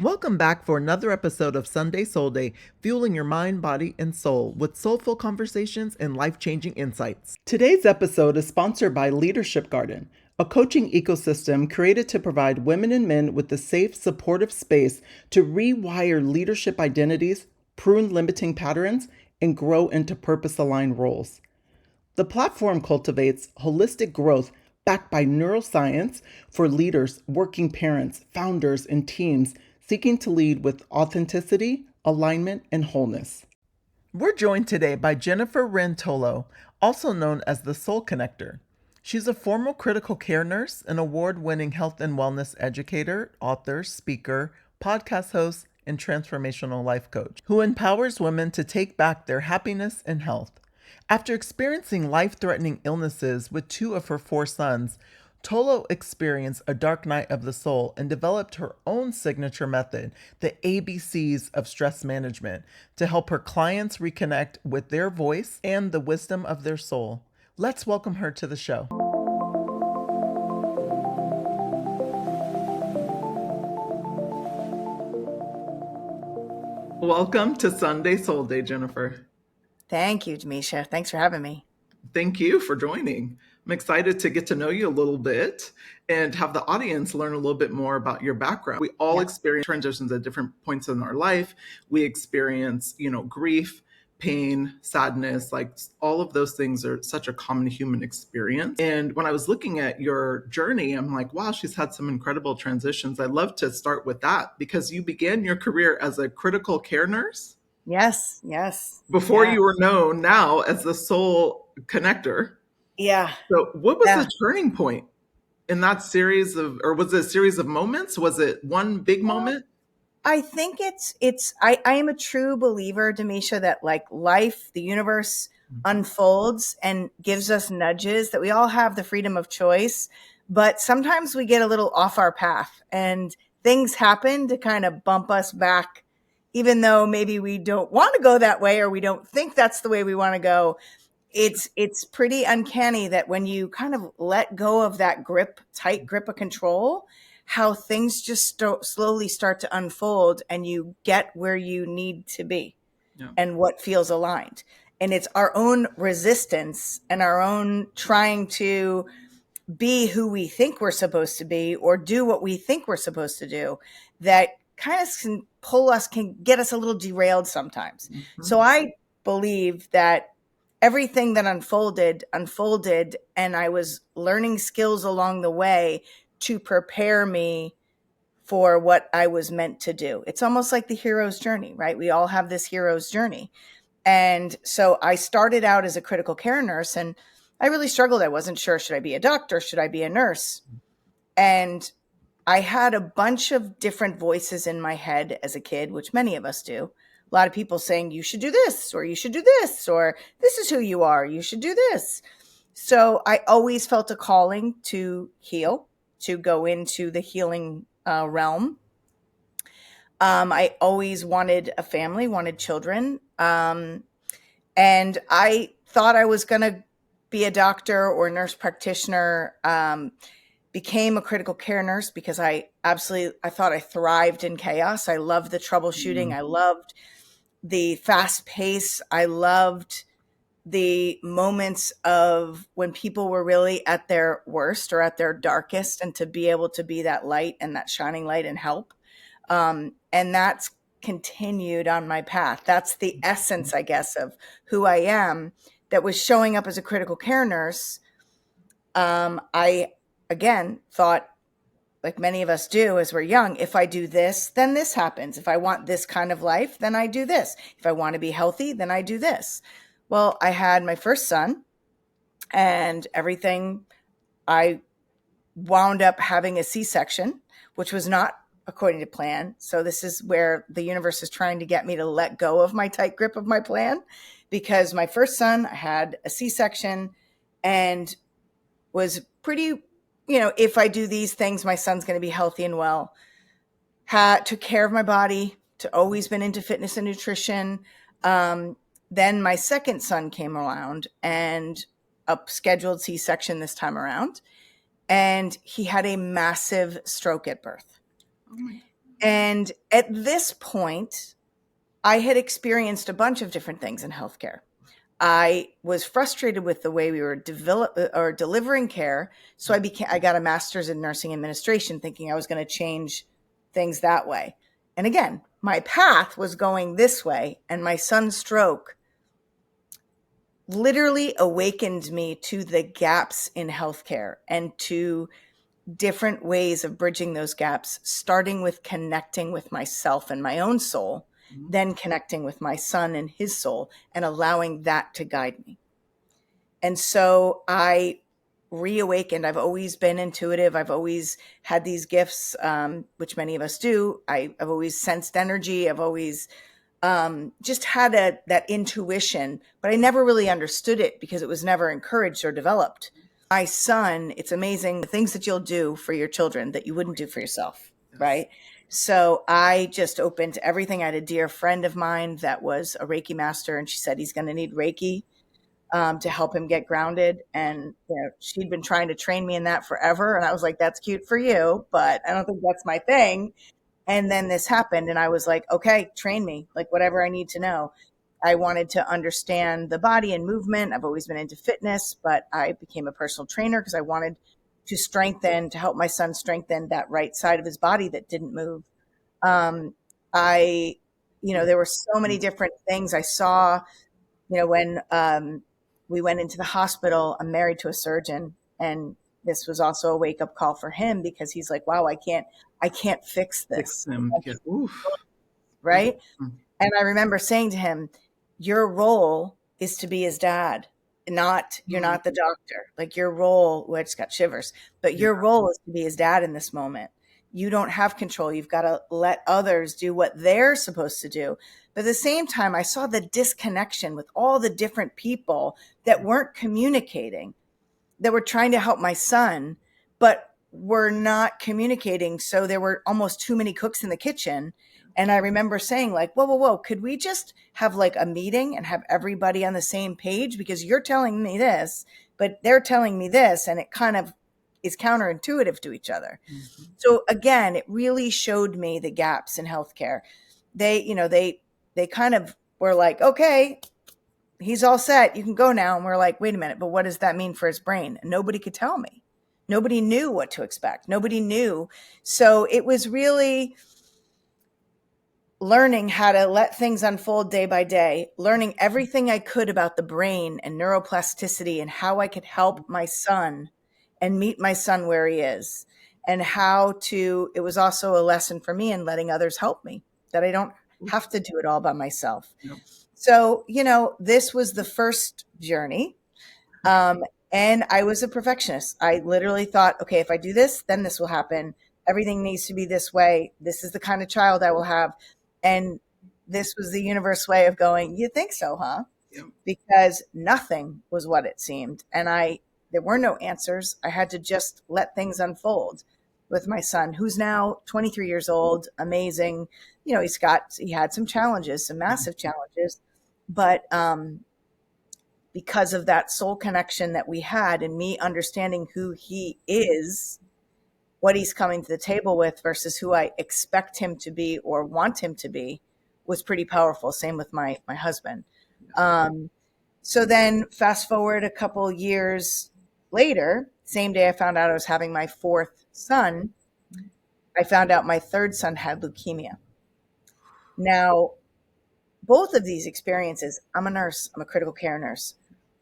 Welcome back for another episode of Sunday SoulDay, fueling your mind, body, and soul with soulful conversations and life-changing insights. Today's episode is sponsored by Leadership Garden, a coaching ecosystem created to provide women and men with the safe, supportive space to rewire leadership identities, prune limiting patterns, and grow into purpose-aligned roles. The platform cultivates holistic growth backed by neuroscience for leaders, working parents, founders, and teams seeking to lead with authenticity, alignment, and wholeness. We're joined today by Jennifer Wren Tolo, also known as the Soul Connector. She's a former critical care nurse, an award-winning health and wellness educator, author, speaker, podcast host, and transformational life coach who empowers women to take back their happiness and health. After experiencing life-threatening illnesses with 2 of her 4 sons, Tolo experienced a dark night of the soul and developed her own signature method, the ABCs of stress management, to help her clients reconnect with their voice and the wisdom of their soul. Let's welcome her to the show. Welcome to Sunday SoulDay, Jennifer. Thank you, Damesha. Thanks for having me. Thank you for joining. I'm excited to get to know you a little bit and have the audience learn a little bit more about your background. We all experience transitions at different points in our life. We experience, grief, pain, sadness, like all of those things are such a common human experience. And when I was looking at your journey, I'm like, wow, she's had some incredible transitions. I'd love to start with that because you began your career as a critical care nurse. Yes. Before you were known now as the Soul Connector. Yeah. So what was the turning point in that series or was it a series of moments? Was it one big moment? I think I am a true believer, Damesha, that like life, the universe unfolds and gives us nudges, that we all have the freedom of choice, but sometimes we get a little off our path and things happen to kind of bump us back, even though maybe we don't want to go that way or we don't think that's the way we want to go. It's pretty uncanny that when you kind of let go of that tight grip of control, how things just slowly start to unfold and you get where you need to be and what feels aligned. And it's our own resistance and our own trying to be who we think we're supposed to be or do what we think we're supposed to do that kind of can get us a little derailed sometimes. Mm-hmm. So I believe that everything that unfolded, and I was learning skills along the way to prepare me for what I was meant to do. It's almost like the hero's journey, right? We all have this hero's journey. And so I started out as a critical care nurse and I really struggled. I wasn't sure, should I be a doctor? Should I be a nurse? And I had a bunch of different voices in my head as a kid, which many of us do. A lot of people saying, you should do this, or you should do this, or this is who you are, you should do this. So I always felt a calling to heal, to go into the healing realm. I always wanted a family, wanted children. And I thought I was going to be a doctor or nurse practitioner, became a critical care nurse because I thought I thrived in chaos. I loved the troubleshooting. Mm-hmm. I loved the fast pace. I loved the moments of when people were really at their worst or at their darkest, and to be able to be that light and that shining light and help. And that's continued on my path. That's the essence, I guess, of who I am that was showing up as a critical care nurse. I, again, thought, like many of us do as we're young, if I do this, then this happens. If I want this kind of life, then I do this. If I want to be healthy, then I do this. Well, I had my first son and everything. I wound up having a C-section, which was not according to plan. So this is where the universe is trying to get me to let go of my tight grip of my plan, because my first son, I had a C-section and was pretty, if I do these things, my son's going to be healthy and well. Took care of my body, always been into fitness and nutrition. Then my second son came around and a scheduled C-section this time around. And he had a massive stroke at birth. And at this point, I had experienced a bunch of different things in healthcare. I was frustrated with the way we were delivering care. So I got a master's in nursing administration thinking I was going to change things that way. And again, my path was going this way, and my son's stroke literally awakened me to the gaps in healthcare and to different ways of bridging those gaps, starting with connecting with myself and my own soul, then connecting with my son and his soul, and allowing that to guide me. And so I reawakened. I've always been intuitive. I've always had these gifts, which many of us do. I've always sensed energy. I've always just had that intuition, but I never really understood it because it was never encouraged or developed. My son, it's amazing the things that you'll do for your children that you wouldn't do for yourself, right? So I just opened everything. I had a dear friend of mine that was a Reiki master, and she said he's going to need Reiki to help him get grounded. And she'd been trying to train me in that forever. And I was like, that's cute for you, but I don't think that's my thing. And then this happened, and I was like, okay, train me, like whatever I need to know. I wanted to understand the body and movement. I've always been into fitness, but I became a personal trainer because I wanted to help my son strengthen that right side of his body that didn't move. There were so many different things I saw, when we went into the hospital. I'm married to a surgeon, and this was also a wake up call for him because he's like, wow, I can't fix this. Fix them. Yeah. Oof. Right. Mm-hmm. And I remember saying to him, your role is to be his dad, you're not the doctor. Like your role, well, I just got shivers, but your role is to be his dad in this moment. You don't have control. You've got to let others do what they're supposed to do. But at the same time, I saw the disconnection with all the different people that weren't communicating, that were trying to help my son, but were not communicating. So there were almost too many cooks in the kitchen. And I remember saying like, whoa, could we just have like a meeting and have everybody on the same page? Because you're telling me this, but they're telling me this, and it kind of is counterintuitive to each other. Mm-hmm. So again, it really showed me the gaps in healthcare. They kind of were like, okay, he's all set, you can go now. And we're like, wait a minute, but what does that mean for his brain? And nobody could tell me. Nobody knew what to expect. Nobody knew. So it was really learning how to let things unfold day by day, learning everything I could about the brain and neuroplasticity and how I could help my son and meet my son where he is, and it was also a lesson for me in letting others help me, that I don't have to do it all by myself. Yep. So, this was the first journey. And I was a perfectionist. I literally thought, okay, if I do this, then this will happen. Everything needs to be this way. This is the kind of child I will have. And this was the universe way of going, you think so, huh? Yeah. Because nothing was what it seemed. And there were no answers. I had to just let things unfold with my son, who's now 23 years old, amazing. He had some challenges, some massive challenges, but because of that soul connection that we had and me understanding who he is, what he's coming to the table with versus who I expect him to be or want him to be, was pretty powerful. Same with my husband. So then fast forward a couple years later, same day I found out I was having my fourth son, I found out my third son had leukemia. Now, both of these experiences, I'm a nurse, I'm a critical care nurse,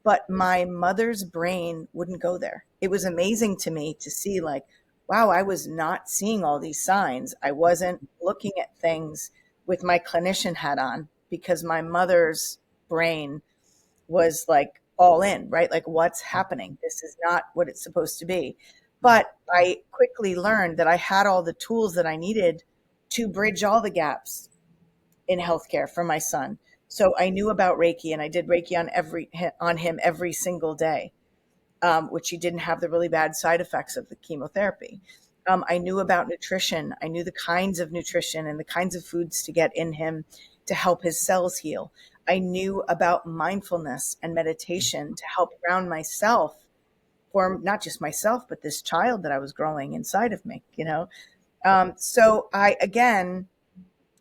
but my mother's brain wouldn't go there. It was amazing to me to see like, wow, I was not seeing all these signs. I wasn't looking at things with my clinician hat on because my mother's brain was like all in, right? Like, what's happening? This is not what it's supposed to be. But I quickly learned that I had all the tools that I needed to bridge all the gaps in healthcare for my son. So I knew about Reiki, and I did Reiki on him every single day. Which he didn't have the really bad side effects of the chemotherapy. I knew about nutrition. I knew the kinds of nutrition and the kinds of foods to get in him to help his cells heal. I knew about mindfulness and meditation to help ground myself, for not just myself, but this child that I was growing inside of me, So again,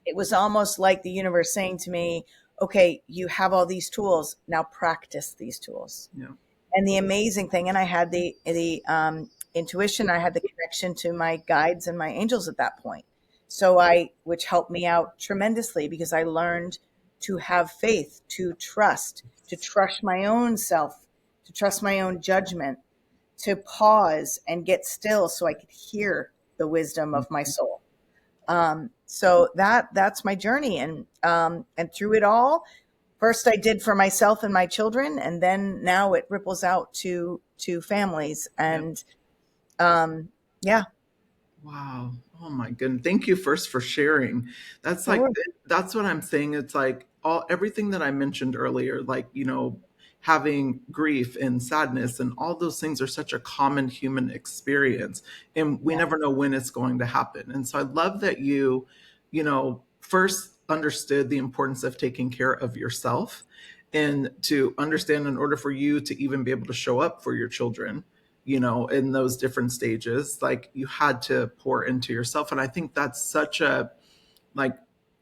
it was almost like the universe saying to me, okay, you have all these tools. Now practice these tools. Yeah. And the amazing thing, and I had the intuition, I had the connection to my guides and my angels at that point. So which helped me out tremendously because I learned to have faith, to trust my own self, to trust my own judgment, to pause and get still so I could hear the wisdom of my soul. So that's my journey, and through it all, first I did for myself and my children, and then now it ripples out to families, Yeah. and yeah, Wow. Oh my goodness. Thank you first for sharing. That's like sure, that's what I'm saying. It's like everything that I mentioned earlier, like, having grief and sadness and all those things are such a common human experience. And we yeah, never know when it's going to happen. And so I love that first understood the importance of taking care of yourself, and to understand, in order for you to even be able to show up for your children, in those different stages, like, you had to pour into yourself. And I think that's such a, like,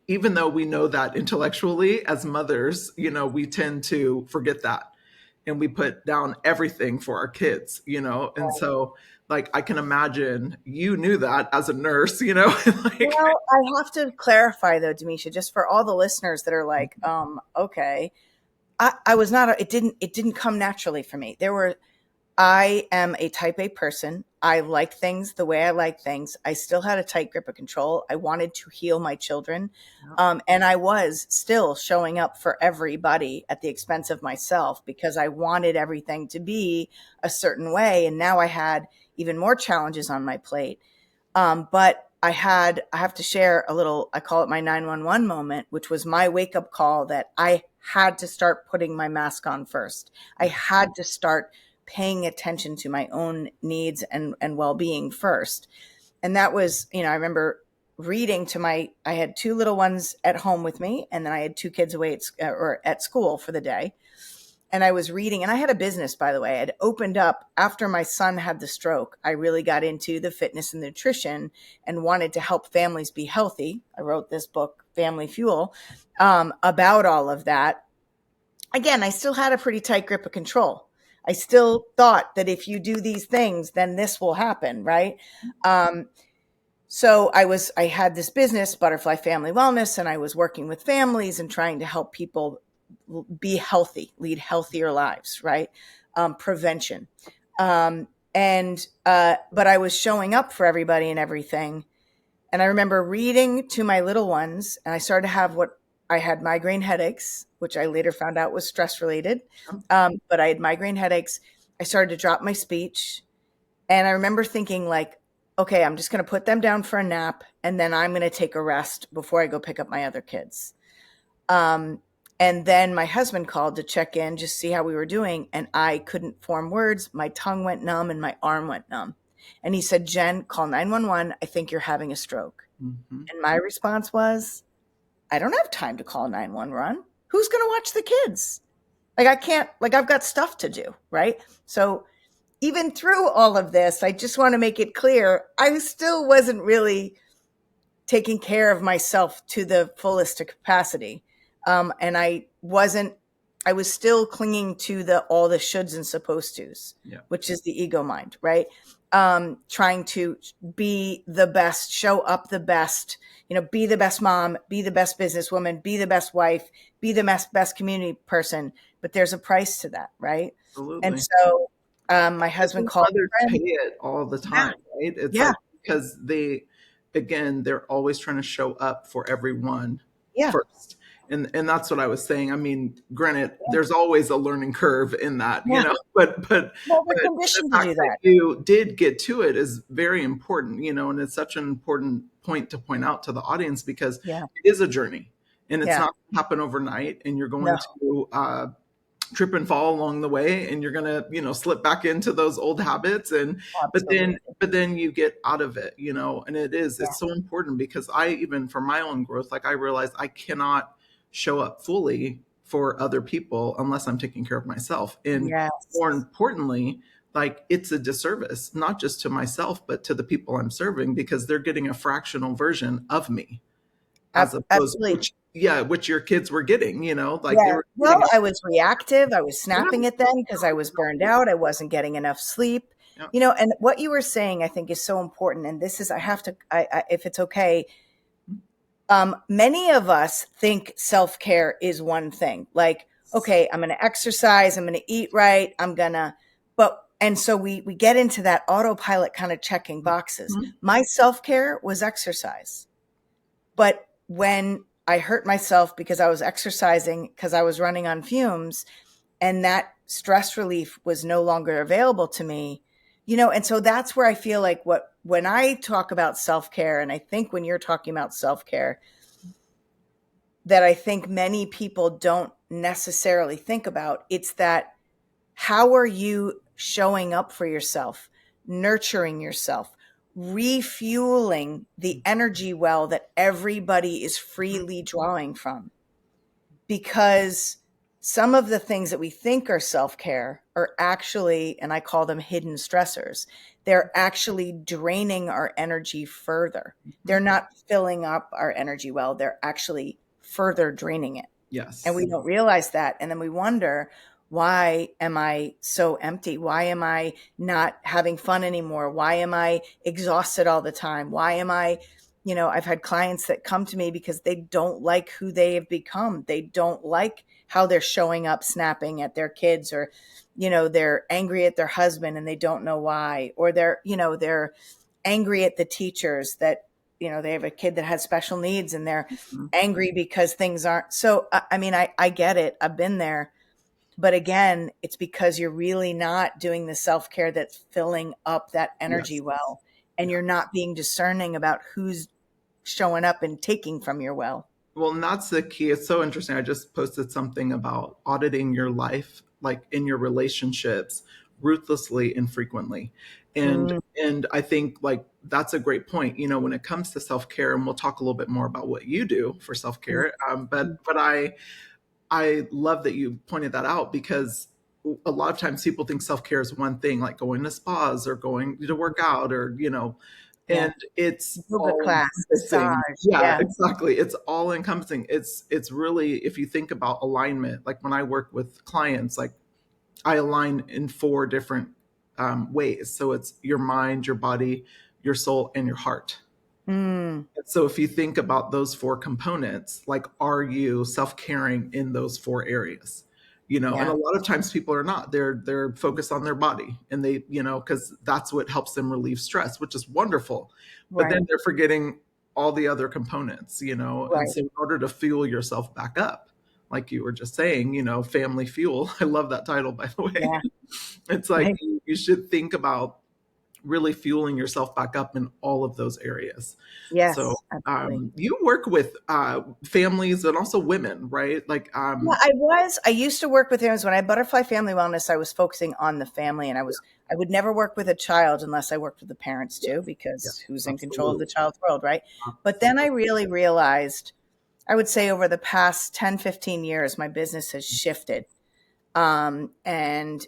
even though we know that intellectually as mothers, we tend to forget that, and we put down everything for our kids, and so, like, I can imagine you knew that as a nurse, like, well, I have to clarify though, Damesha, just for all the listeners that are like, okay, I was not it didn't come naturally for me. I am a type A person. I like things the way I like things. I still had a tight grip of control. I wanted to heal my children. And I was still showing up for everybody at the expense of myself because I wanted everything to be a certain way. And now I had even more challenges on my plate. But I have to share a little, I call it my 911 moment, which was my wake up call that I had to start putting my mask on first. I had to start paying attention to my own needs and well-being first. And that was, I remember reading to I had two little ones at home with me, and then I had two kids away or at school for the day. And I was reading, and I had a business, by the way. I'd opened up after my son had the stroke. I really got into the fitness and nutrition and wanted to help families be healthy. I wrote this book, Family Fuel, about all of that. Again, I still had a pretty tight grip of control. I still thought that if you do these things, then this will happen, right? So I had this business, Butterfly Family Wellness, and I was working with families and trying to help people be healthy, lead healthier lives, right? Prevention. But I was showing up for everybody and everything. And I remember reading to my little ones, and I started to have I had migraine headaches, which I later found out was stress related. But I had migraine headaches. I started to drop my speech. And I remember thinking, like, okay, I'm just going to put them down for a nap, and then I'm going to take a rest before I go pick up my other kids. And then my husband called to check in, just see how we were doing. And I couldn't form words. My tongue went numb and my arm went numb. And he said, Jen, call 911. I think you're having a stroke. mm-hmm. And my response was, I don't have time to call 911. Who's going to watch the kids? Like, I can't, like, I've got stuff to do. Right. So even through all of this, I just want to make it clear, I still wasn't really taking care of myself to the fullest capacity. And I was still clinging to all the shoulds and supposed tos, which is the ego mind, right? Trying to be the best, show up the best, be the best mom, be the best businesswoman, be the best wife, be the best community person. But there's a price to that, right? Absolutely. And so my husband called. Others pay it all the time, right? It's like, because they're always trying to show up for everyone first. And that's what I was saying. I mean, granted, there's always a learning curve in that, but we're conditioned the to fact do that. you did get to it is very important, and it's such an important point to point out to the audience, because it is a journey, and it's not going to happen overnight, and you're going to trip and fall along the way, and you're gonna slip back into those old habits, and but then you get out of it, and it's so important, because I, even for my own growth, like, I realized I cannot show up fully for other people unless I'm taking care of myself. And more importantly, like it's a disservice, not just to myself, but to the people I'm serving, because they're getting a fractional version of me as opposed, Absolutely. which your kids were getting, like they Yeah. were Well, getting, I was reactive. I was yeah, snapping at them because I was burned out. I wasn't getting enough sleep. yeah, And what you were saying, I think, is so important. And this is, I have to, if it's okay, many of us think self-care is one thing. Like, okay, I'm going to exercise, I'm going to eat right, and so we get into that autopilot kind of checking boxes. mhm, My self-care was exercise. But when I hurt myself because I was exercising, because I was running on fumes, and that stress relief was no longer available to me, and so that's where I feel like when I talk about self-care, and I think when you're talking about self-care, that I think many people don't necessarily think about, it's that how are you showing up for yourself, nurturing yourself, refueling the energy well that everybody is freely drawing from? Because some of the things that we think are self-care are actually, and I call them hidden stressors, they're actually draining our energy further. They're not filling up our energy well, they're actually further draining it. And we yes, don't realize that. And then we wonder, why am I so empty? Why am I not having fun anymore? Why am I exhausted all the time? Why am I, I've had clients that come to me because they don't like who they have become. They don't like how they're showing up, snapping at their kids, or, they're angry at their husband and they don't know why, or they're angry at the teachers that, they have a kid that has special needs and they're mhm, angry because things aren't. So, I mean, I get it. I've been there. But again, it's because you're really not doing the self-care that's filling up that energy yes, well. And yeah. you're not being discerning about who's showing up and taking from your well. Well, and that's the key. It's so interesting. I just posted something about auditing your life, like in your relationships, ruthlessly and frequently. And Mm, and I think like that's a great point. When it comes to self care, and we'll talk a little bit more about what you do for self mm, care. mm. But I love that you pointed that out, because a lot of times people think self care is one thing, like going to spas or going to work out, or Yeah. and it's Yoga all class, encompassing. massage. Yeah, Yeah. exactly. It's all encompassing. It's really, if you think about alignment, like when I work with clients, like I align in four different ways. So it's your mind, your body, your soul, and your heart. Mm, So if you think about those four components, like, are you self-caring in those four areas? And a yeah. lot of times people are not. They're focused on their body, and they, because that's what helps them relieve stress, which is wonderful. But Right. then they're forgetting all the other components. And Right. so in order to fuel yourself back up, like you were just saying, family fuel. I love that title, by the way. Yeah. It's like Right. you should think about really fueling yourself back up in all of those areas. So Yes, absolutely. you work with families and also women, right? Like, Yeah, I used to work with families. When I had Butterfly Family Wellness, I was focusing on the family, and I would never work with a child unless I worked with the parents yes, too, because yes, who's in control of the absolutely, child's world, right? But then I absolutely. really realized, I would say over the past 10, 15 years, my business has shifted. And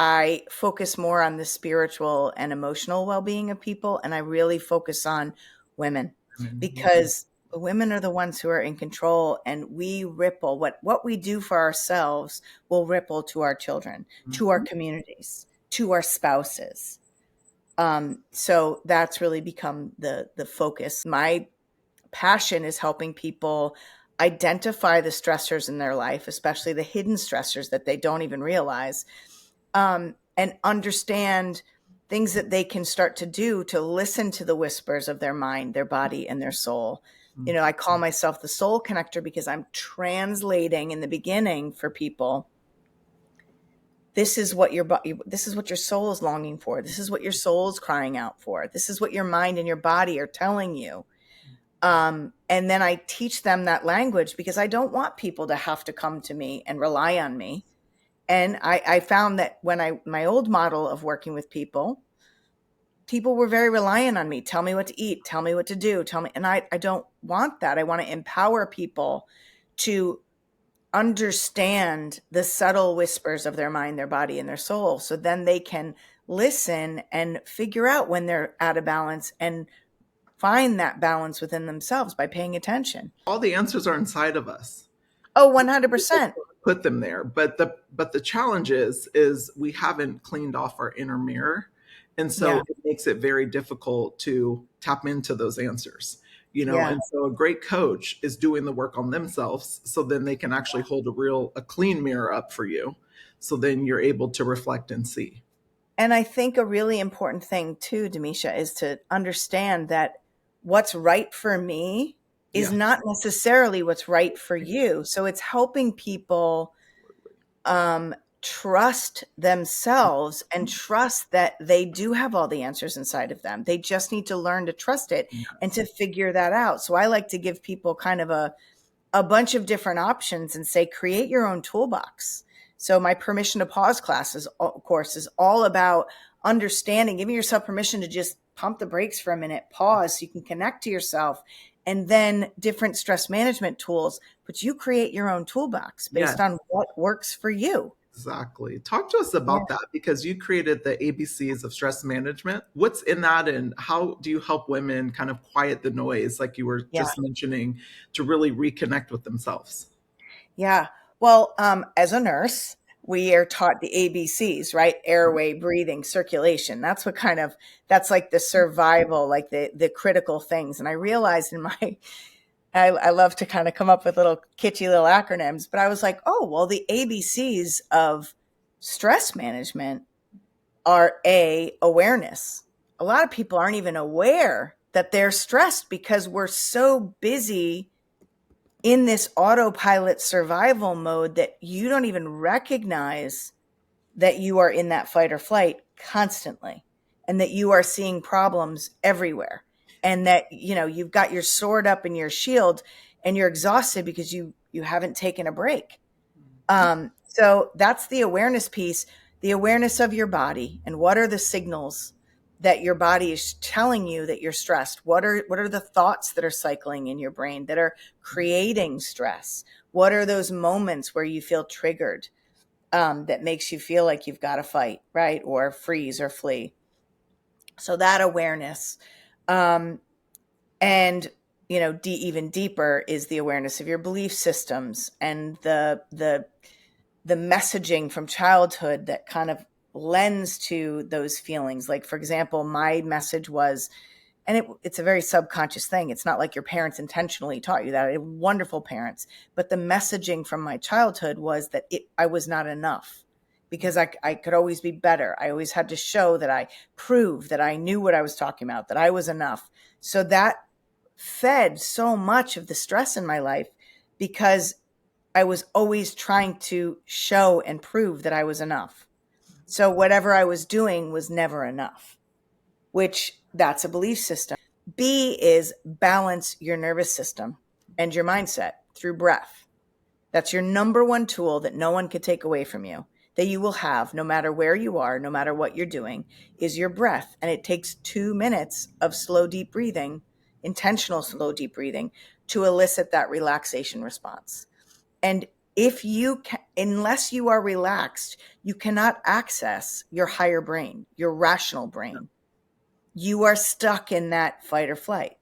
I focus more on the spiritual and emotional well-being of people, and I really focus on women, because women are the ones who are in control, and we ripple what we do for ourselves will ripple to our children, to our Mhm. communities, to our spouses. So that's really become the focus. My passion is helping people identify the stressors in their life, especially the hidden stressors that they don't even realize, and understand things that they can start to do to listen to the whispers of their mind, their body, and their soul. I call myself the soul connector because I'm translating in the beginning for people. This is what your body, this is what your soul is longing for. This is what your soul is crying out for. This is what your mind and your body are telling you. And then I teach them that language because I don't want people to have to come to me and rely on me. And I found that my old model of working with people were very reliant on me. Tell me what to eat, tell me what to do, tell me. And I don't want that. I want to empower people to understand the subtle whispers of their mind, their body, and their soul. So then they can listen and figure out when they're out of balance and find that balance within themselves by paying attention. All the answers are inside of us. Oh, 100%. Put them there, but the challenge is we haven't cleaned off our inner mirror, and so Yeah. it makes it very difficult to tap into those answers, Yeah. and so a great coach is doing the work on themselves, so then they can actually hold a clean mirror up for you, so then you're able to reflect and see. And I think a really important thing too, Damesha, is to understand that what's right for me is Yeah. not necessarily what's right for you. So it's helping people trust themselves and trust that they do have all the answers inside of them. They just need to learn to trust it and to figure that out. So I like to give people kind of a bunch of different options and say, create your own toolbox. So my permission to pause class is, of course, is all about understanding, giving yourself permission to just pump the brakes for a minute, pause so you can connect to yourself, and then different stress management tools. But you create your own toolbox based on what works for you. Exactly. Talk to us Yeah. about that, because you created the ABCs of stress management. What's in that, and how do you help women kind of quiet the noise, like you were Yeah. just mentioning, to really reconnect with themselves? Yeah. Well, as a nurse, we are taught the ABCs, right? Airway, breathing, circulation. That's like the survival, like the critical things. And I realized I love to kind of come up with little kitschy little acronyms, but I was like, oh, well, the ABCs of stress management are awareness. A lot of people aren't even aware that they're stressed because we're so busy in this autopilot survival mode that you don't even recognize that you are in that fight or flight constantly, and that you are seeing problems everywhere, and that you've got your sword up in your shield and you're exhausted because you haven't taken a break. So that's the awareness piece, the awareness of your body and what are the signals that your body is telling you that you're stressed. What are the thoughts that are cycling in your brain that are creating stress? What are those moments where you feel triggered, that makes you feel like you've got to fight, right? Or freeze or flee. So that awareness. And even deeper is the awareness of your belief systems and the messaging from childhood that kind of lends to those feelings. Like, for example, my message was, and it's a very subconscious thing. It's not like your parents intentionally taught you that. Wonderful parents. But the messaging from my childhood was that I was not enough because I could always be better. I always had to show that I proved that I knew what I was talking about, that I was enough. So that fed so much of the stress in my life because I was always trying to show and prove that I was enough. So whatever I was doing was never enough, which that's a belief system. B is balance your nervous system and your mindset through breath. That's your number one tool that no one could take away from you, that you will have no matter where you are, no matter what you're doing, is your breath. And it takes 2 minutes of slow, deep breathing, intentional slow, deep breathing, to elicit that relaxation response. And unless you are relaxed, you cannot access your higher brain, your rational brain. You are stuck in that fight or flight.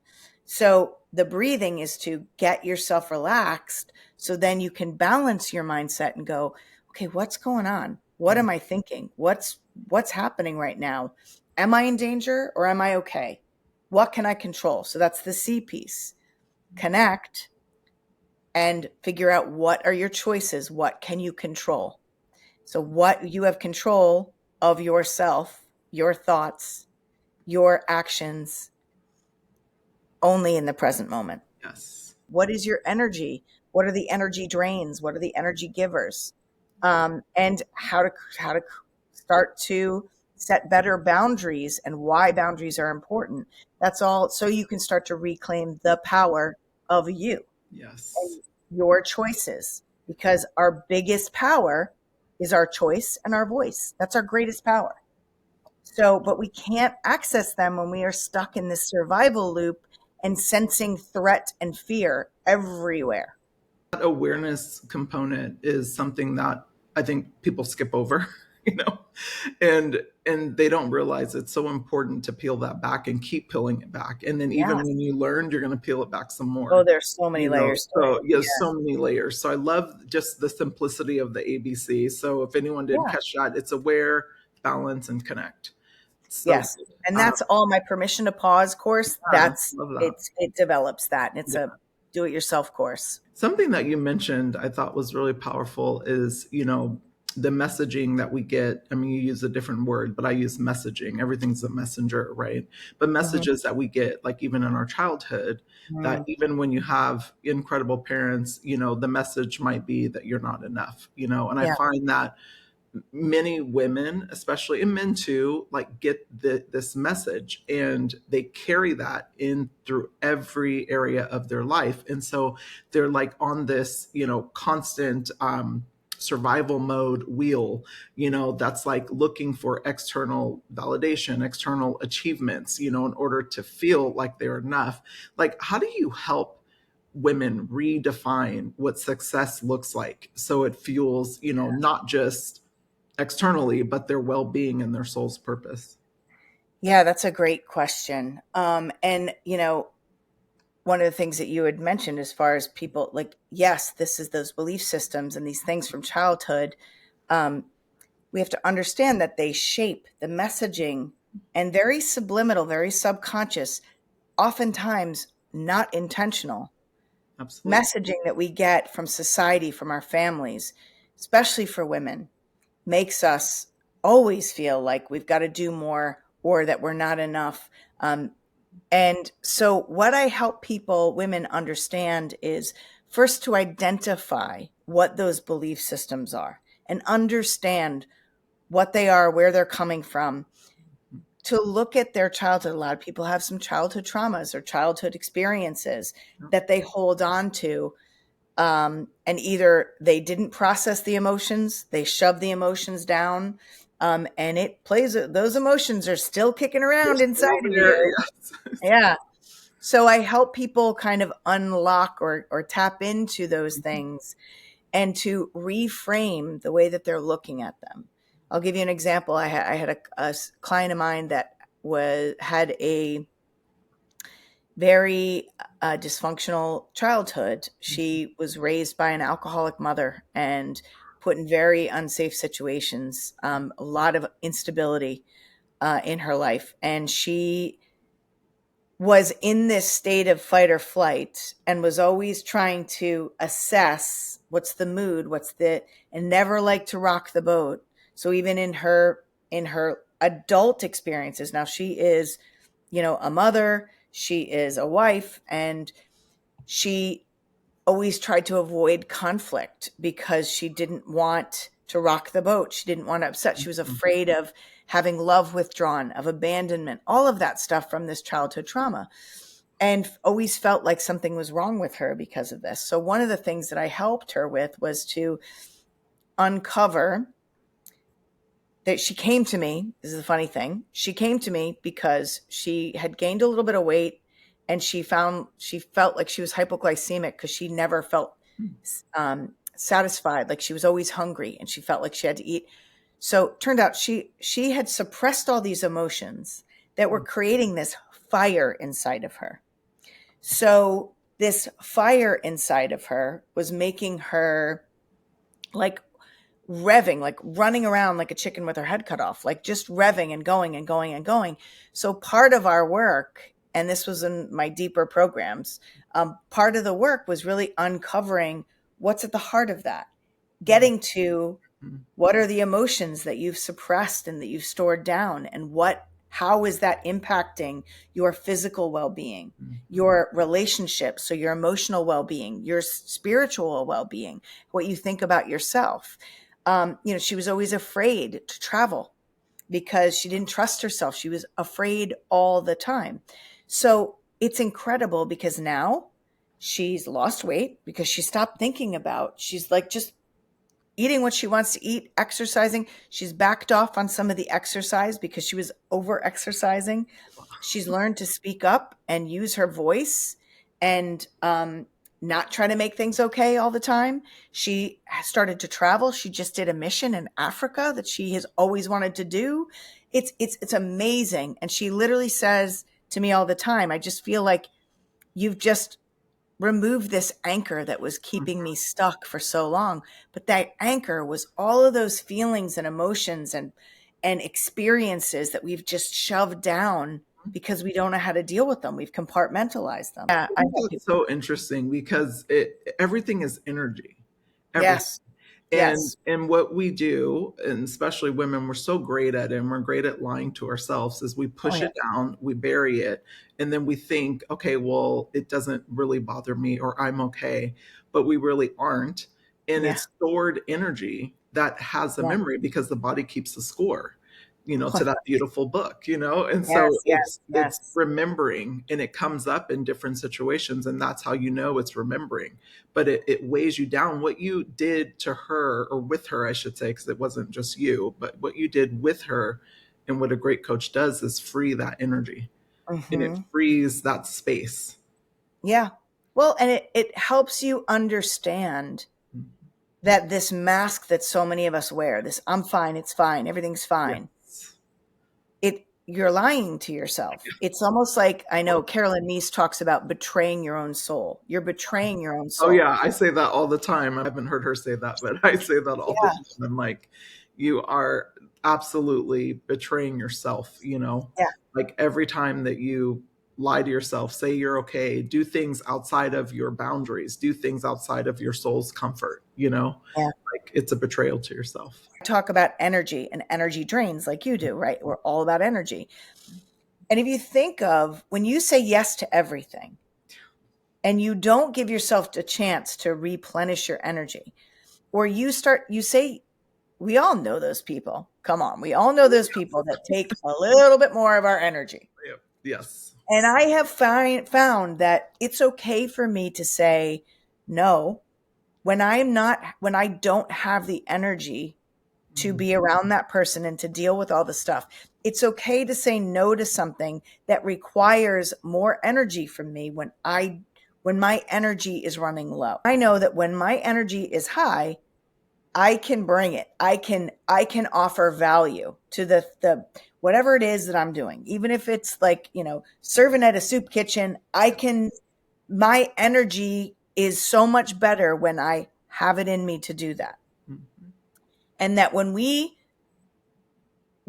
So the breathing is to get yourself relaxed so then you can balance your mindset and go, okay, what's going on? What am I thinking? What's happening right now? Am I in danger or am I okay? What can I control? So that's the C piece. Connect and figure out what are your choices? What can you control? So what you have control of yourself, your thoughts, your actions, only in the present moment. Yes. What is your energy? What are the energy drains? What are the energy givers? And how to start to set better boundaries and why boundaries are important. That's all. So you can start to reclaim the power of you Yes. and your choices, because our biggest power is our choice and our voice. That's our greatest power. So, but we can't access them when we are stuck in this survival loop and sensing threat and fear everywhere. That awareness component is something that I think people skip over. you know, and they don't realize it's so important to peel that back and keep peeling it back. And then even Yes. when you learned, you're going to peel it back some Oh, more, there's so many you know. layers to it. So yes, Yeah. so many layers. So I love just the simplicity of the ABC. So if anyone didn't Yeah. catch that, it's aware, balance, and connect. So Yes. And that's all my permission to pause course. yeah, That's love that. it develops that. And it's Yeah. a do it yourself course. Something that you mentioned I thought was really powerful is, the messaging that we get. I mean, you use a different word, but I use messaging. Everything's a messenger, right? But Mhm. messages that we get, like even in our childhood, that Mm. even when you have incredible parents, the message might be that you're not enough, and I Yeah. find that many women, especially, and men too, like get this message, and they carry that in through every area of their life. And so they're like on this, constant survival mode wheel, that's like looking for external validation, external achievements, in order to feel like they're enough. Like, how do you help women redefine what success looks like so it fuels, not just externally, but their well-being and their soul's purpose? Yeah, that's a great question. And one of the things that you had mentioned as far as people like, yes, this is those belief systems and these things from childhood. Um, we have to understand that they shape the messaging and very subliminal, very subconscious, oftentimes not intentional Absolutely. messaging that we get from society, from our families, especially for women, makes us always feel like we've got to do more or that we're not enough. And so, what I help people, women, understand is first to identify what those belief systems are and understand what they are, where they're coming from, to look at their childhood. A lot of people have some childhood traumas or childhood experiences that they hold on to. And either they didn't process the emotions, they shoved the emotions down, and it plays, those emotions are still kicking They're around inside still of there. you. Yes. Yeah. So I help people kind of unlock or tap into those things and to reframe the way that they're looking at them. I'll give you an example. I had a client of mine that had a very dysfunctional childhood. She was raised by an alcoholic mother and put in very unsafe situations, a lot of instability in her life. And she was in this state of fight or flight and was always trying to assess what's the mood, and never liked to rock the boat. So even in her adult experiences, now she is, a mother, she is a wife, and she always tried to avoid conflict because she didn't want to rock the boat. She didn't want to upset. She was afraid of having love withdrawn, of abandonment, all of that stuff from this childhood trauma, and always felt like something was wrong with her because of this. So, one of the things that I helped her with was to uncover that she came to me. This is the funny thing. She came to me because she had gained a little bit of weight and she felt like she was hypoglycemic because she never felt satisfied. Like she was always hungry and she felt like she had to eat. So it turned out she had suppressed all these emotions that were creating this fire inside of her. So this fire inside of her was making her like revving, like running around like a chicken with her head cut off, like just revving and going and going and going. So part of our work, and this was in my deeper programs, part of the work was really uncovering what's at the heart of that, getting to what are the emotions that you've suppressed and that you've stored down, and how is that impacting your physical well-being, your relationships, so your emotional well-being, your spiritual well-being, what you think about yourself. She was always afraid to travel because she didn't trust herself. She was afraid all the time. So it's incredible because now she's lost weight because she stopped thinking about, she's like just eating what she wants to eat, exercising. She's backed off on some of the exercise because she was over exercising. She's learned to speak up and use her voice. And not trying to make things okay all the time. She started to travel. She just did a mission in Africa that she has always wanted to do. It's amazing. And she literally says to me all the time, I just feel like you've just removed this anchor that was keeping me stuck for so long. But that anchor was all of those feelings and emotions and experiences that we've just shoved down because we don't know how to deal with them. We've compartmentalized them. Yeah, I think that's so interesting because everything is energy. Everything. yes, And yes, what we do, and especially women, we're so great at it, and we're great at lying to ourselves, is we oh push yeah, it down, we bury it, and then we think, okay, well, it doesn't really bother me, or I'm okay, but we really aren't. And yeah, it's stored energy that has a yeah. memory because the body keeps a score, to that beautiful book, and so Yes, yes, it's yes. remembering, and it comes up in different situations, and that's how you know it's remembering. But it weighs you down. What you did to her, or with her, I should say, because it wasn't just you, but what you did with her, and what a great coach does is free that energy, and it Hmm. frees that space. Yeah. Well, and it helps you understand that this mask that so many of us wear, this I'm fine, it's fine, everything's fine. Yes. You're lying to yourself. It's almost like, I know Carolyn Meese talks about betraying your own soul. You're betraying your own Oh soul. yeah, I say that all the time. I haven't heard her say that, but I say that all the Yeah. time. I'm like, you are absolutely betraying yourself, Yeah. like every time that you lie to yourself, say you're okay, do things outside of your boundaries, do things outside of your soul's comfort, Yeah. like it's a betrayal to yourself. Talk about energy and energy drains like you do, right? We're all about energy. And if you think of when you say yes to everything and you don't give yourself a chance to replenish your energy, or you say, we all know those people. Come on. We all know those people that take a little bit more of our energy. Yep. Yes. And I have found that it's okay for me to say no when when I don't have the energy to Mm. be around that person and to deal with all the stuff. It's okay to say no to something that requires more energy from me when my energy is running low. I know that when my energy is high, I can bring it. I can offer value to the whatever it is that I'm doing. Even if it's like, serving at a soup kitchen, my energy is so much better when I have it in me to do that. Mhm. And that when we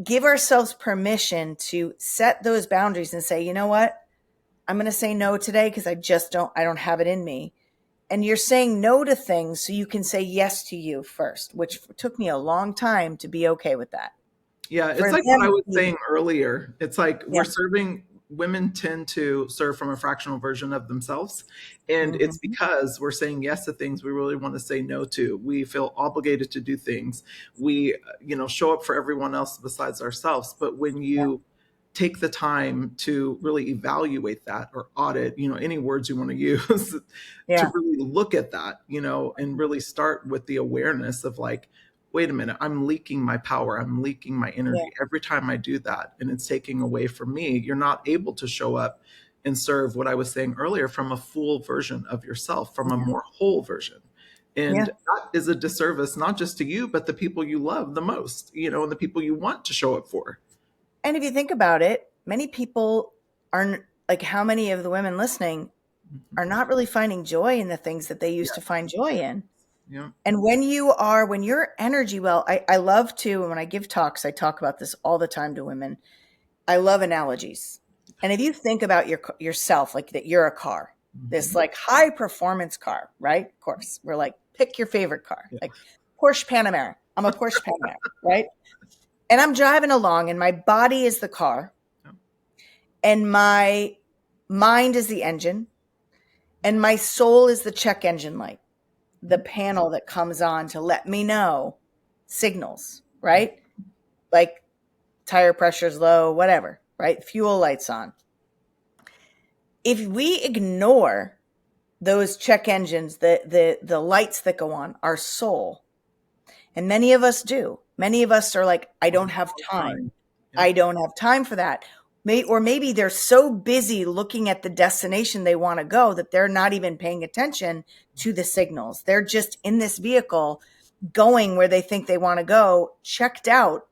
give ourselves permission to set those boundaries and say, you know what? I'm going to say no today because I don't have it in me. And you're saying no to things so you can say yes to you first, which took me a long time to be okay with that. Yeah, For it's like what them, I was saying earlier. It's like yeah. women tend to serve from a fractional version of themselves. And it's Hmm. because we're saying yes to things we really want to say no to. We feel obligated to do things. We, show up for everyone else besides ourselves. But when Yeah. you take the time to really evaluate that, or audit, any words you want to use, to Yeah. really look at that, and really start with the awareness of like, wait a minute, I'm leaking my power, I'm leaking my Yeah. energy every time I do that, and it's taking away from me. You're not able to show up and serve, what I was saying earlier, from a full version of yourself, from a Yeah. more whole version. And Yeah. that is a disservice, not just to you, but the people you love the most, and the people you want to show up for. And if you think about it, many people aren't like, how many of the women listening Mhm. are not really finding joy in the things that they used to Yeah. find joy in? Yeah. And when your energy, well, I love to, and when I give talks, I talk about this all the time to women. I love analogies. And if you think about yourself, like that you're a car, this Mhm. like high performance car, right? Of course, we're like, pick your favorite car, Yeah. like Porsche Panamera. I'm a Porsche Panamera, right? And I'm driving along, and my body is the car, Yeah. and my mind is the engine, and my soul is the check engine light, the panel that comes on to let me know signals, right? Like tire pressure's low, whatever, right? Fuel lights on. If we ignore those check engines, the lights that go on, our soul, and many of us do. Many of us are like, I All don't have the time. time. Yeah. I don't have time for that. Or maybe they're so busy looking at the destination they want to go that they're not even paying attention to the signals. They're just in this vehicle going where they think they want to go, checked out.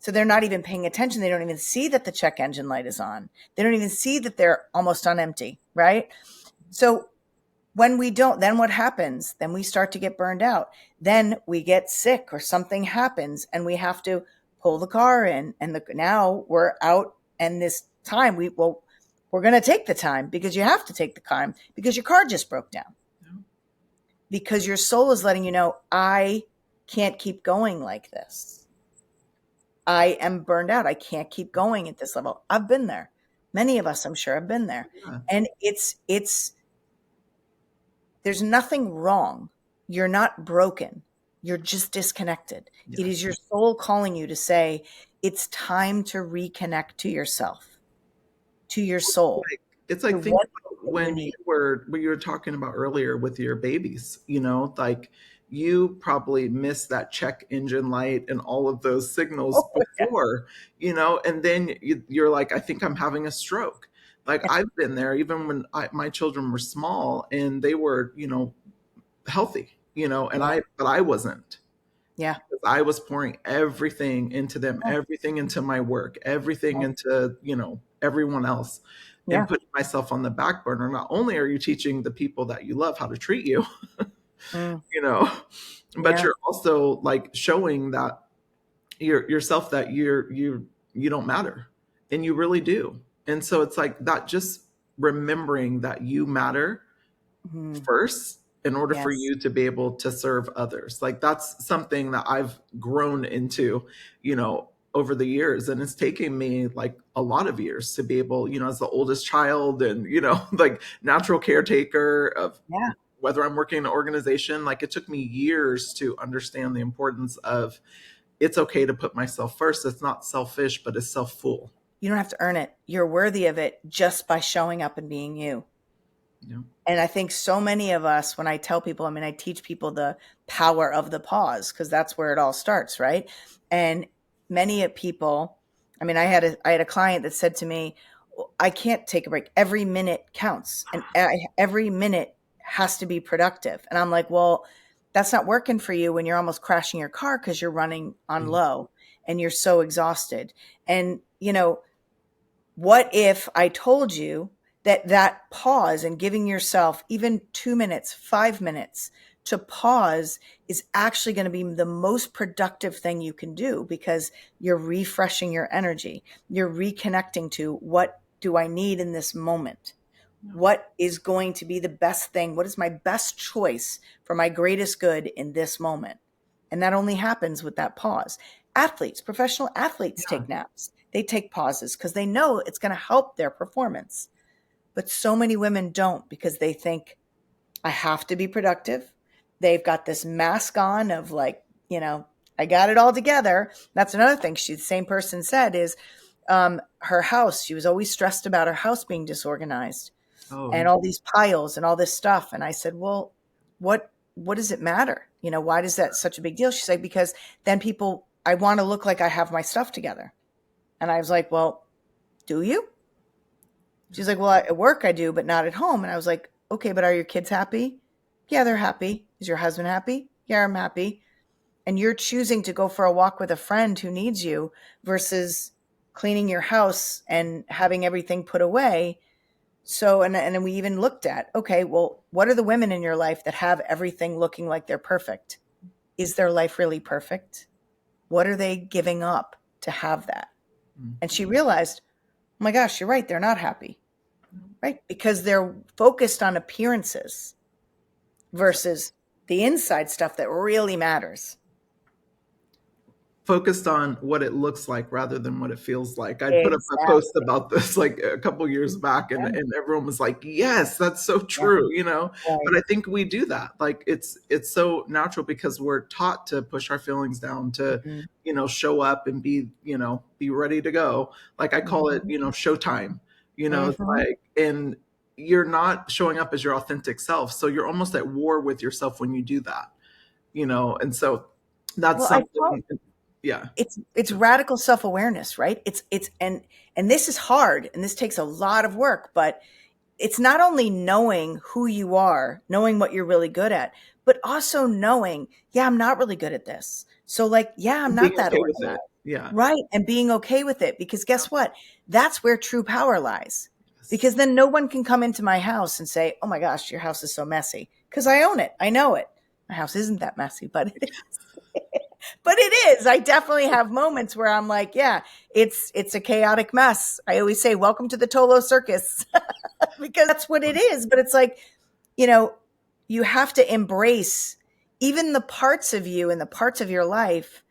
So they're not even paying attention. They don't even see that the check engine light is on. They don't even see that they're almost on empty, right? So when we don't, then what happens? Then we start to get burned out. Then we get sick or something happens and we have to pull the car in. And now we're out, and this time we're going to take the time, because you have to take the time because your car just broke down. Yeah. Because your soul is letting you know, I can't keep going like this. I am burned out. I can't keep going at this level. I've been there. Many of us, I'm sure, have been there. Yeah. And there's nothing wrong. You're not broken. You're just disconnected. Yeah. It is your soul calling you to say, it's time to reconnect to yourself, to your soul. It's like think when you were talking about earlier with your babies, like you probably missed that check engine light and all of those signals before, and then you're like, I think I'm having a stroke. Like I've been there, even when my children were small and they were, healthy, but I wasn't. Yeah. Because I was pouring everything into them, everything into my work, everything into, everyone else, and putting myself on the back burner. Not only are you teaching the people that you love how to treat you, but you're also like showing that yourself that you don't matter, and you really do. And so it's like that, just remembering that you matter first in order for you to be able to serve others. Like that's something that I've grown into, over the years. And it's taken me like a lot of years to be able, as the oldest child and, like natural caretaker of whether I'm working in an organization, like it took me years to understand the importance of, it's okay to put myself first. It's not selfish, but it's self-full. You don't have to earn it. You're worthy of it just by showing up and being you. Yeah. And I think so many of us, when I tell people, I teach people the power of the pause, because that's where it all starts, right? And many people, I had a client that said to me, I can't take a break. Every minute counts, and every minute has to be productive. And I'm like, well, that's not working for you when you're almost crashing your car because you're running on low and you're so exhausted. And, what if I told you that pause and giving yourself even 2 minutes, 5 minutes to pause is actually going to be the most productive thing you can do, because you're refreshing your energy. You're reconnecting to, what do I need in this moment? What is going to be the best thing? What is my best choice for my greatest good in this moment? And that only happens with that pause. Athletes, professional athletes take naps. They take pauses because they know it's going to help their performance. But so many women don't, because they think, I have to be productive. They've got this mask on of like, I got it all together. That's another thing the same person said is her house. She was always stressed about her house being disorganized and all these piles and all this stuff. And I said, well, what does it matter? Why is that such a big deal? She said, because then I want to look like I have my stuff together. And I was like, well, do you? She's like, well, at work I do, but not at home. And I was like, okay, but are your kids happy? Yeah, they're happy. Is your husband happy? Yeah, I'm happy. And you're choosing to go for a walk with a friend who needs you versus cleaning your house and having everything put away. So, and then we even looked at, okay, well, what are the women in your life that have everything looking like they're perfect? Is their life really perfect? What are they giving up to have that? And she realized, oh my gosh, you're right. They're not happy, right? Because they're focused on appearances versus the inside stuff that really matters. Focused on what it looks like rather than what it feels like. I put up a post about this like a couple years back, and everyone was like, yes, that's so true, Right. But I think we do that. Like it's so natural because we're taught to push our feelings down, to, show up and be ready to go. Like I call it, showtime, it's like, and you're not showing up as your authentic self. So you're almost at war with yourself when you do that, and so that's something. Yeah. It's radical self-awareness, right? And this is hard and this takes a lot of work, but it's not only knowing who you are, knowing what you're really good at, but also knowing, yeah, I'm not really good at this. So like, yeah, I'm And being not that okay with organized. it. Yeah. Right. And being okay with it, because guess what? That's where true power lies. Yes. Because then no one can come into my house and say, oh my gosh, your house is so messy. Because I own it. I know it. My house isn't that messy, but it is. But it is. I definitely have moments where I'm like, yeah, it's a chaotic mess. I always say, welcome to the Tolo circus, because that's what it is. But it's like, you know, you have to embrace even the parts of you and the parts of your life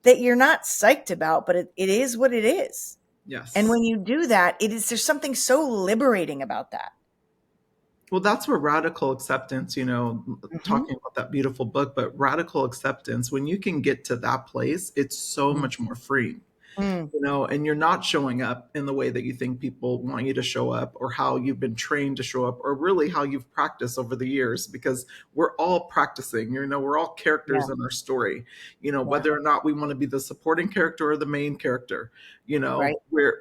that you're not psyched about, but it is what it is. And Yes. when you do that, there's something so liberating about that. Well, that's where radical acceptance, Mm-hmm. talking about that beautiful book, but radical acceptance, when you can get to that place, it's so much more freeing. Mm-hmm. And you're not showing up in the way that you think people want you to show up, or how you've been trained to show up, or really how you've practiced over the years, because we're all practicing, we're all Yeah. characters in our story, Yeah. whether or not we want to be the supporting character or the main character, Right.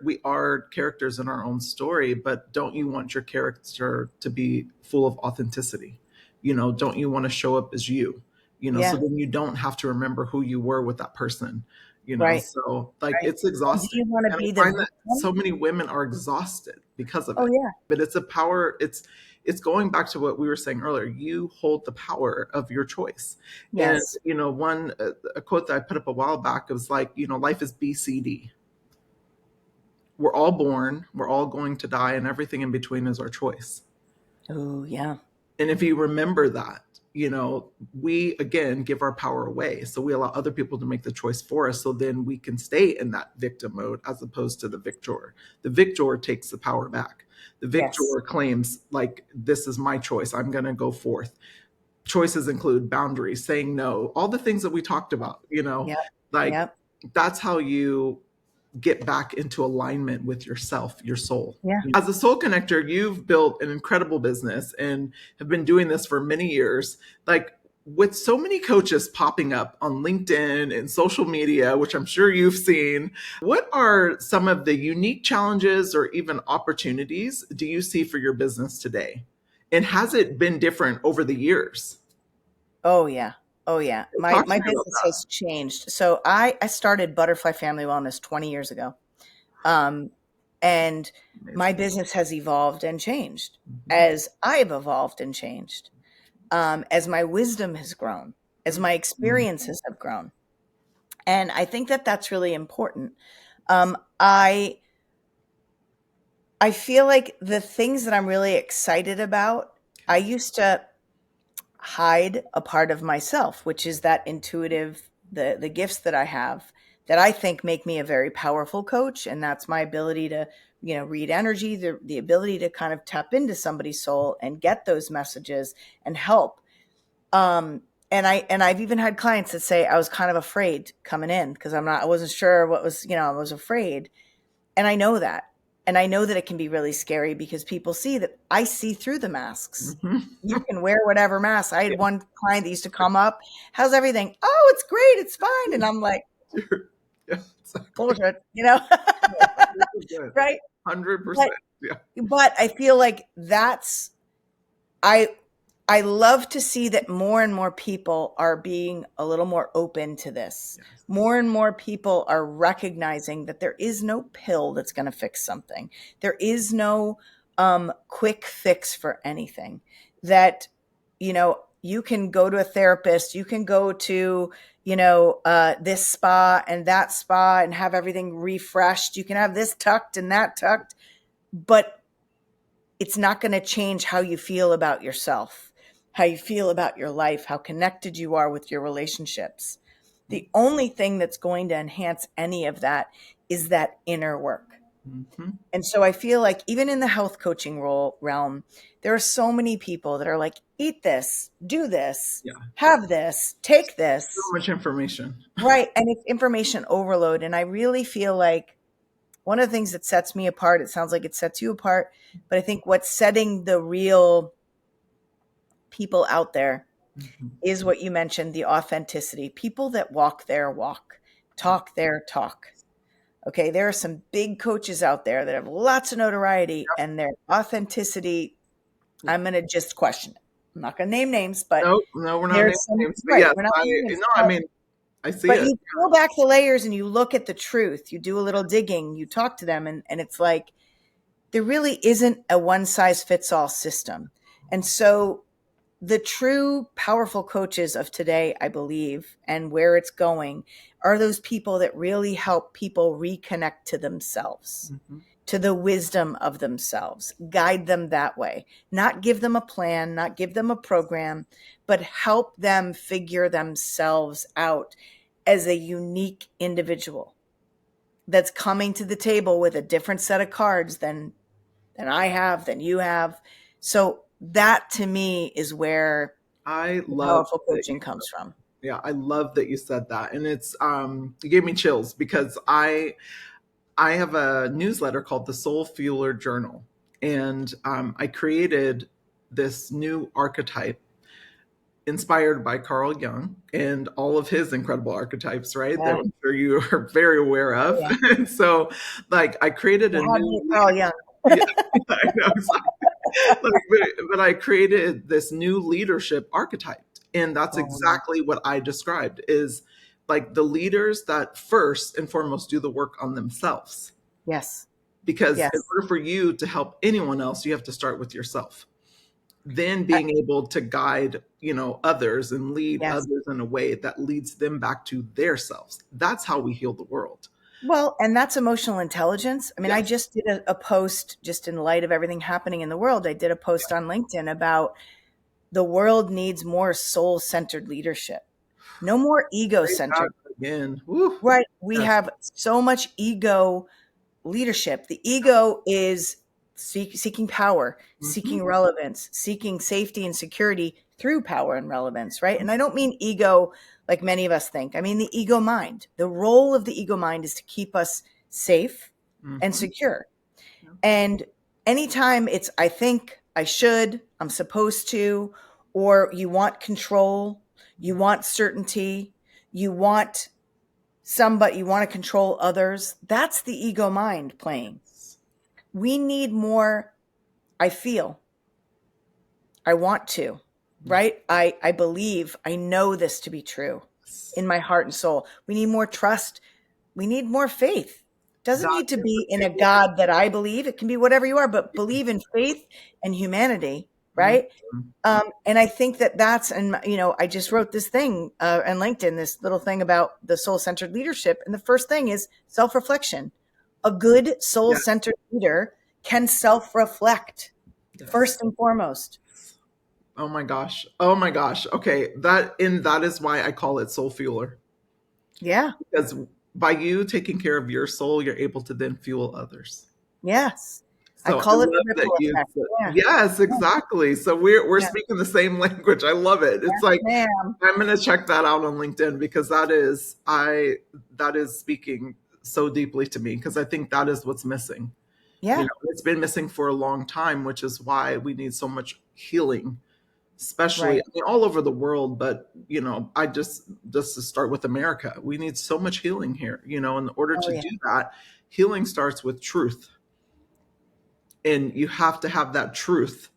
we are characters in our own story. But don't you want your character to be full of authenticity? Don't you want to show up as you? So Yeah. then you don't have to remember who you were with that person. Right. So like Right. it's And do exhausting. you want to And be I the find that victim? so many women are exhausted because of Oh, it. yeah. But it's a power, it's going back to what we were saying earlier. You hold the power of your choice. And Yes. one a quote that I put up a while back was like, life is BCD. We're all born, we're all going to die, and everything in between is our choice. Oh, yeah. And if you remember that, we again give our power away. So we allow other people to make the choice for us. So then we can stay in that victim mode as opposed to the victor. The victor takes the power back. The victor Yes. claims, like, this is my choice. I'm going to go forth. Choices include boundaries, saying no, all the things that we talked about, Yep. like Yep. that's how you get back into alignment with yourself, your soul. Yeah. As a soul connector, you've built an incredible business and have been doing this for many years. Like, with so many coaches popping up on LinkedIn and social media, which I'm sure you've seen, what are some of the unique challenges or even opportunities do you see for your business today? And has it been different over the years? Oh, yeah. Oh, yeah. My Talk to my me about business has changed. So I started Butterfly Family Wellness 20 years ago. Um, and that. my Amazing. business has evolved and changed Mhm. as I've evolved and changed, as my wisdom has grown, as my Mhm. experiences have grown. And I think that that's really important. Um, I I feel like the things that I'm really excited about, I used to hide a part of myself, which is that intuitive, the gifts that I have that I think make me a very powerful coach. And that's my ability to, read energy, the ability to kind of tap into somebody's soul and get those messages and help. And I've even had clients that say I was kind of afraid coming in because I wasn't sure what was, I was afraid. And I know that. And I know that it can be really scary because people see that I see through the masks. Mhm. You can wear whatever mask. I had one client that used to come up, how's everything? Oh, it's great. It's fine. And I'm like, Yeah, exactly. bullshit, 100%. right? But 100%. Yeah. but I feel like I I love to see that more and more people are being a little more open to this. Yes. More and more people are recognizing that there is no pill that's going to fix something. There is no quick fix for anything. That, you can go to a therapist, you can go to, this spa and that spa and have everything refreshed. You can have this tucked and that tucked, but it's not going to change how you feel about yourself, how you feel about your life, how connected you are with your relationships. The only thing that's going to enhance any of that is that inner work. Mhm. And so I feel like even in the health coaching realm, there are so many people that are like, eat this, do this, Yeah. have this, take So this. much information. Right. And it's information overload. And I really feel like one of the things that sets me apart, it sounds like it sets you apart, but I think what's setting the real people out there Mhm. is what you mentioned, the authenticity. People that walk their walk, talk their talk. Okay, there are some big coaches out there that have lots of notoriety, and their authenticity, I'm going to just question it. I'm not going to name names, but No, no, we're not naming there's some, names, but right, yes, we're not naming names. no, I mean, I see But it. you peel back the layers and you look at the truth. You do a little digging, you talk to them, and it's like there really isn't a one size fits all system. And so the true powerful coaches of today, I believe, and where it's going, are those people that really help people reconnect to themselves, to the wisdom of themselves, guide them that way, not give them a plan, not give them a program, but help them figure themselves out as a unique individual that's coming to the table with a different set of cards than I have, than you have. So that to me is where I the love powerful that coaching comes from. yeah, I love that you said that. And it's it gave me chills because I have a newsletter called the Soul Fueler Journal. And I created this new archetype inspired by Carl Jung and all of his incredible archetypes, right? That Yeah. I'm sure you are very aware Oh, of. yeah. And so, like, I created You a had me new, at Carl Young. yeah, I know, like, but I created this new leadership archetype. And that's Oh, exactly what I described is like the leaders that first and foremost do the work on themselves. yes. Because in Yes. order for you to help anyone else, you have to start with yourself, then I, being able to guide others and lead yes. others in a way that leads them back to their selves. That's how we heal the world. Well, and that's emotional intelligence. I mean, I Yes. just did a post just in light of everything happening in the world. I did a post on LinkedIn about the world needs more soul centered leadership, no more ego Say that centered. again. Woo. Right. We Yes. have so much ego leadership. The ego is seeking power, Hmm. seeking relevance, seeking safety and security through power and relevance, right? And I don't mean ego like many of us think. I mean the ego mind. The role of the ego mind is to keep us safe and Hmm. secure. And anytime it's I think, I should, I'm supposed to, or you want control, you want certainty, you want somebody, you want to control others, that's the ego mind playing. We need more I feel, I want to, right? I believe, I know this to be true in my heart and soul. We need more trust. We need more faith. Doesn't That need to is the be in a takeaway. God that I believe. It can be whatever you are, but believe in faith and humanity, Mhm. right? And I think that that's, and I just wrote this thing on LinkedIn, this little thing about the soul-centered leadership. And the first thing is self-reflection. A good Yes. soul-centered leader can self-reflect Yes. first and foremost. Oh my gosh. Oh my gosh. Okay. That is why I call it soul fueler. Yeah. Because by you taking care of your soul, you're able to then fuel others. Yes. I So I call it the love that ripple you effect. said, Yeah. yes, Yeah. exactly. So we're Yeah. speaking the same language. I love it. It's Yes, like ma'am. I'm gonna check that out on LinkedIn because that is speaking so deeply to me because I think that is what's missing. Yeah. It's been missing for a long time, which is why we need so much healing, especially Right. I mean, all over the world. But I just to start with America, we need so much healing here. In order Oh, to yeah. do that, healing starts with truth, and you have to have that truth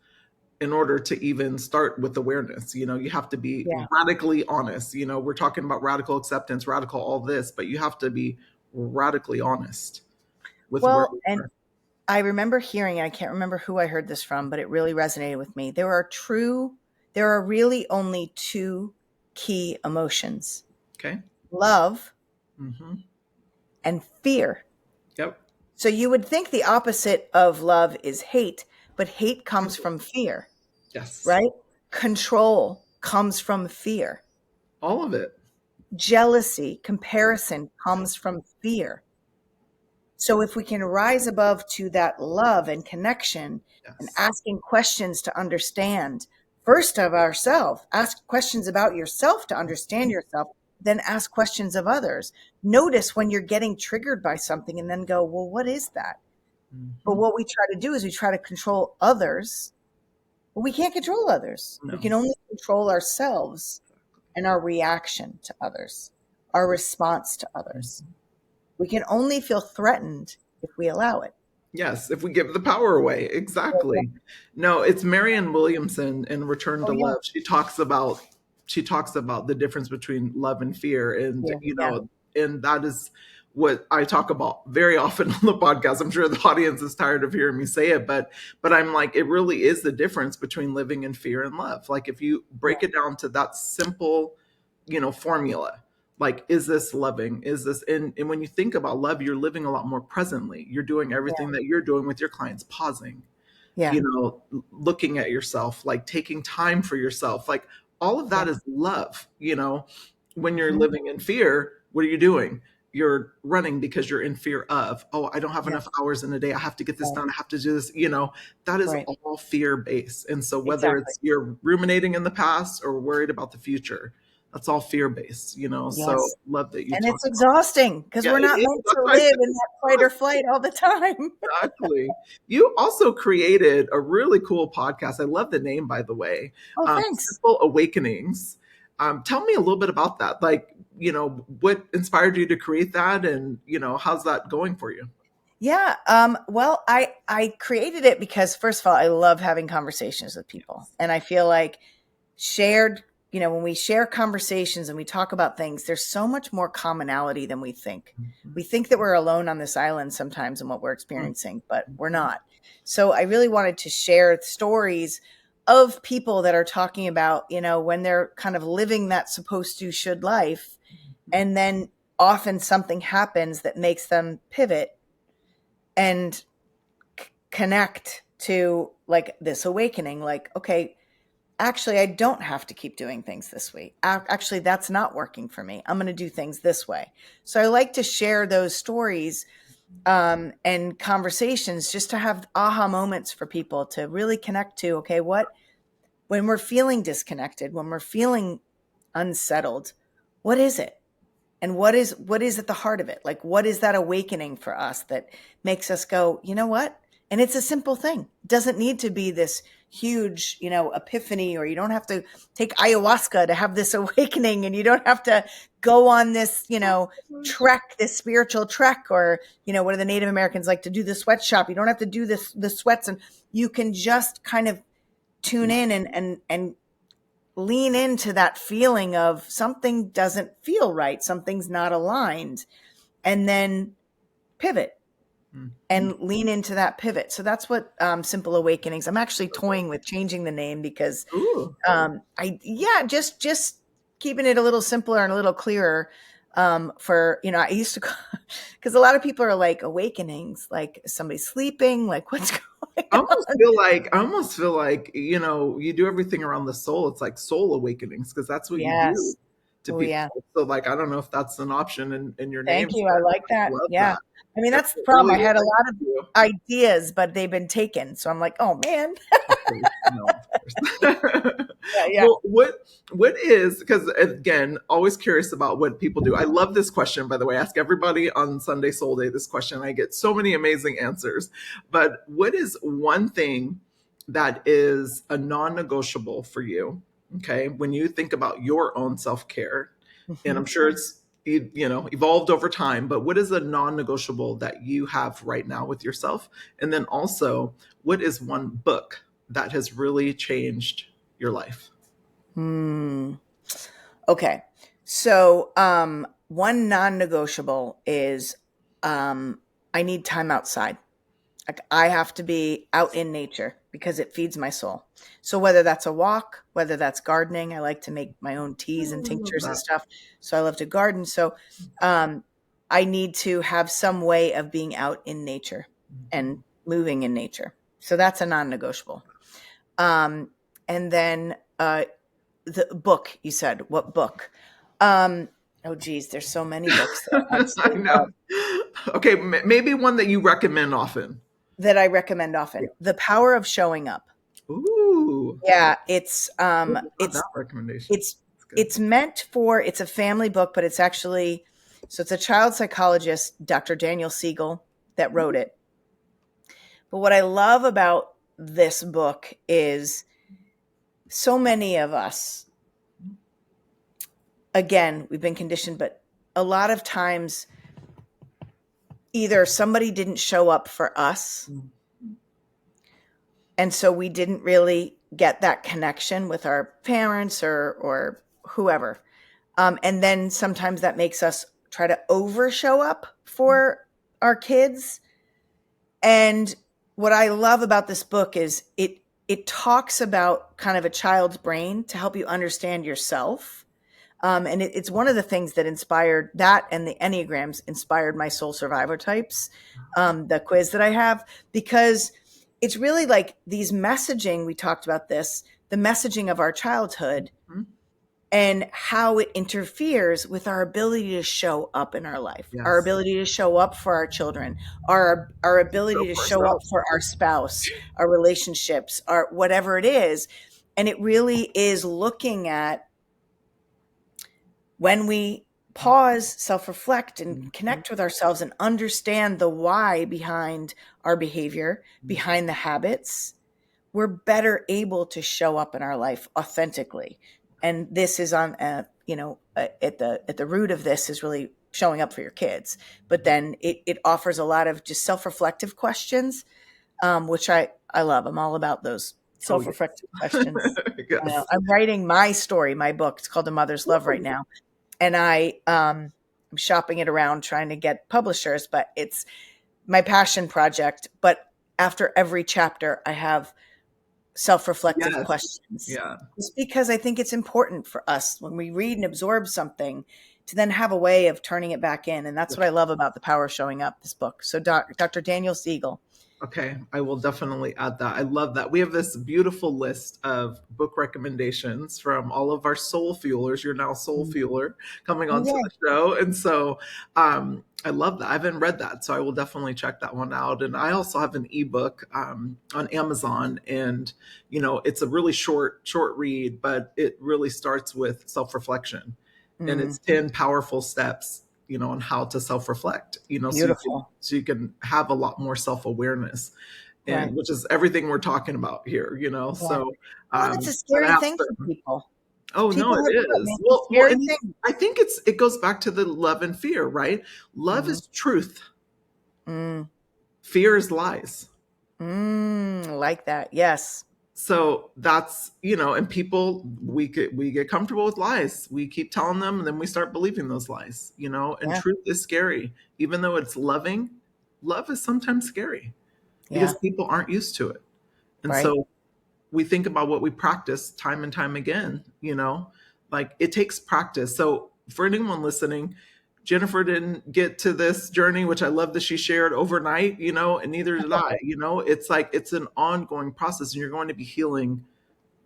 in order to even start with awareness. You have to be Yeah. radically honest. We're talking about radical acceptance, radical all this, but you have to be radically honest with where Well, we and are. I remember hearing, I can't remember who I heard this from, but it really resonated with me. There are really only two key emotions: Okay. love Hmm. and fear. Yep. So you would think the opposite of love is hate, but hate comes from fear, Yes. right? Control comes from fear. All of it. Jealousy, comparison comes from fear. So if we can rise above to that love and connection and Yes. asking questions to understand first of ourselves, ask questions about yourself to understand yourself, then ask questions of others. Notice when you're getting triggered by something and then go, well, what is that? But Hmm. what we try to do is we try to control others. But we can't control others. We No. can only control ourselves and our reaction to others, our response to others. We can only feel threatened if we allow it. Yes, if we give the power away. Exactly. No, it's Marianne Williamson in Return Oh to yeah, Love. She talks about the difference between love and fear, and yeah, and that is what I talk about very often on the podcast. I'm sure the audience is tired of hearing me say it, but I'm like, it really is the difference between living in fear and love. Like if you break it down to that simple, formula, like, is this loving, is this, and when you think about love, you're living a lot more presently. You're doing everything that you're doing with your clients, pausing, yeah, looking at yourself, like taking time for yourself, like all of yeah. that is love. When you're Mhm. living in fear, what are you doing? You're running because you're in fear of, oh, I don't have Yeah, enough hours in a day, I have to get this right, done, I have to do this. That is right, all fear based. And so whether exactly. it's you're ruminating in the past or worried about the future, that's all fear based. So Yes. love that you And talk it's about. exhausting because Yeah, we're it not is. meant That's to why I live said in that fight or flight all the time. exactly. You also created a really cool podcast. I love the name, by the way. Oh, thanks. Simple Awakenings. Tell me a little bit about that. Like, what inspired you to create that, and how's that going for you? Yeah. Well, I created it because first of all, I love having conversations with people. Yes. And I feel like shared, when we share conversations and we talk about things, there's so much more commonality than we think. Mhm. We think that we're alone on this island sometimes in what we're experiencing, but we're Mhm. not. So I really wanted to share stories of people that are talking about, when they're kind of living that supposed to should life. And then often something happens that makes them pivot and connect to like this awakening, like, okay, actually, I don't have to keep doing things this way. Actually, that's not working for me. I'm going to do things this way. So I like to share those stories and conversations just to have aha moments for people to really connect to. Okay, when we're feeling disconnected, when we're feeling unsettled, what is it? And what is at the heart of it? Like, what is that awakening for us that makes us go, you know what? And it's a simple thing. It doesn't need to be this huge, epiphany, or you don't have to take ayahuasca to have this awakening, and you don't have to go on this, trek, this spiritual trek, or, what do the Native Americans like to do, the sweatshop. You don't have to do the sweats, and you can just kind of tune in and lean into that feeling of something doesn't feel right, something's not aligned, and then pivot Mhm. and lean into that pivot. So that's what Simple Awakenings. I'm actually toying with changing the name because Ooh. just keeping it a little simpler and a little clearer. For I used to, because a lot of people are like awakenings, like somebody's sleeping, like what's going on? I almost feel like, you do everything around the soul. It's like soul awakenings because that's what you do Yes. to Oh people. yeah. So like, I don't know if that's an option in your Thank names, you. but I like I that. love Yeah. that. I mean, Yeah, that's the it problem. really I is. had a I lot of love you. ideas, but they've been taken. So I'm like, oh man. Of course, no, of course. Yeah, yeah. Well, what is, because again, always curious about what people do. I love this question, by the way. I ask everybody on Sunday Soul Day this question. I get so many amazing answers. But what is one thing that is a non-negotiable for you? Okay, when you think about your own self-care, and Mhm. I'm sure it's evolved over time, but what is a non-negotiable that you have right now with yourself? And then also, what is one book that has really changed your life? Hmm. Okay. So, one non-negotiable is, I need time outside. Like I have to be out in nature because it feeds my soul. So whether that's a walk, whether that's gardening, I like to make my own teas and Oh, I love tinctures and that. stuff. So I love to garden. So um, I need to have some way of being out in nature and moving in nature. So that's a non-negotiable. Um, and then the book, you said, what book? Um, oh geez, there's so many books that I I absolutely know. love Okay, maybe one that you recommend often. that I recommend Yeah. often. The Power of Showing Up. Ooh, Yeah, I would love that recommendation. it's That's good. it's meant for it's a family book, but it's actually so it's a child psychologist, Dr. Daniel Siegel, that wrote it. But what I love about this book is so many of us, again, we've been conditioned, but a lot of times either somebody didn't show up for us, and so we didn't really get that connection with our parents or whoever. And then sometimes that makes us try to over show up for our kids. And what I love about this book is it talks about kind of a child's brain to help you understand yourself. And it's one of the things that inspired that, and the Enneagrams inspired my soul survivor types, the quiz that I have, because it's really like these messaging, we talked about this, the messaging of our childhood and how it interferes with our ability to show up in our life, our ability to show up for our children, our ability to show up for our spouse, our relationships, our whatever it is. And it really is looking at when we pause, self-reflect, and connect with ourselves and understand the why behind our behavior, behind the habits, we're better able to show up in our life authentically. And this is on, at the root of this is really showing up for your kids. But then it offers a lot of just self-reflective questions, which I love. I'm all about those self-reflective questions. I'm writing my story, my book. It's called A Mother's Love right now. And I'm shopping it around trying to get publishers, but it's my passion project. But after every chapter, I have self-reflective questions. Just because I think it's important for us when we read and absorb something to then have a way of turning it back in. And that's what I love about The Power of Showing Up, this book. So Dr. Daniel Siegel. Okay, I will definitely add that. I love that. We have this beautiful list of book recommendations from all of our soul fuelers. You're now soul fueler coming onto the show. And so I love that. I haven't read that, so I will definitely check that one out. And I also have an ebook on Amazon, and it's a really short read, but it really starts with self-reflection, and it's 10 powerful steps on how to self-reflect, so you can have a lot more self-awareness, and which is everything we're talking about here, so it's a scary thing for people. Oh, no, it is. Well, I think it goes back to the love and fear, right? Love is truth. Fear is lies. Like that. Yes. So that's, and people, we get comfortable with lies. We keep telling them, and then we start believing those lies, and truth is scary. Even though it's loving, love is sometimes scary because people aren't used to it. And so we think about what we practice time and time again, like it takes practice. So for anyone listening, Jennifer didn't get to this journey, which I love that she shared overnight, and neither did I. It's like it's an ongoing process, and you're going to be healing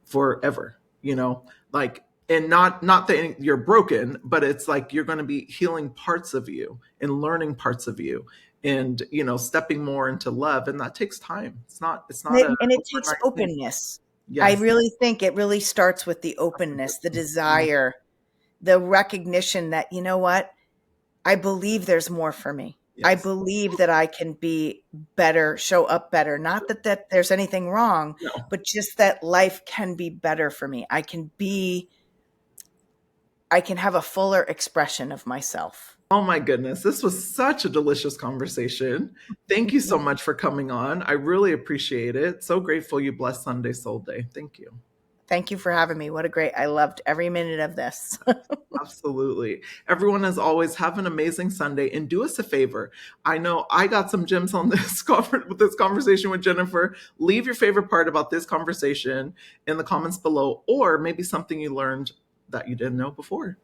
forever, and not that you're broken, but it's like you're going to be healing parts of you and learning parts of you, and stepping more into love, and that takes time. It's not and it takes openness. I really think it really starts with the openness, the desire, the recognition that, you know what? I believe there's more for me. I believe that I can be better, show up better. Not that there's anything wrong, but just that life can be better for me. I can have a fuller expression of myself. Oh my goodness. This was such a delicious conversation. Thank you so much for coming on. I really appreciate it. So grateful you blessed Sunday SoulDay. Thank you. Thank you for having me. I loved every minute of this. Absolutely. Everyone, as always, have an amazing Sunday, and do us a favor. I know I got some gems on this with this conversation with Jennifer. Leave your favorite part about this conversation in the comments below, or maybe something you learned that you didn't know before.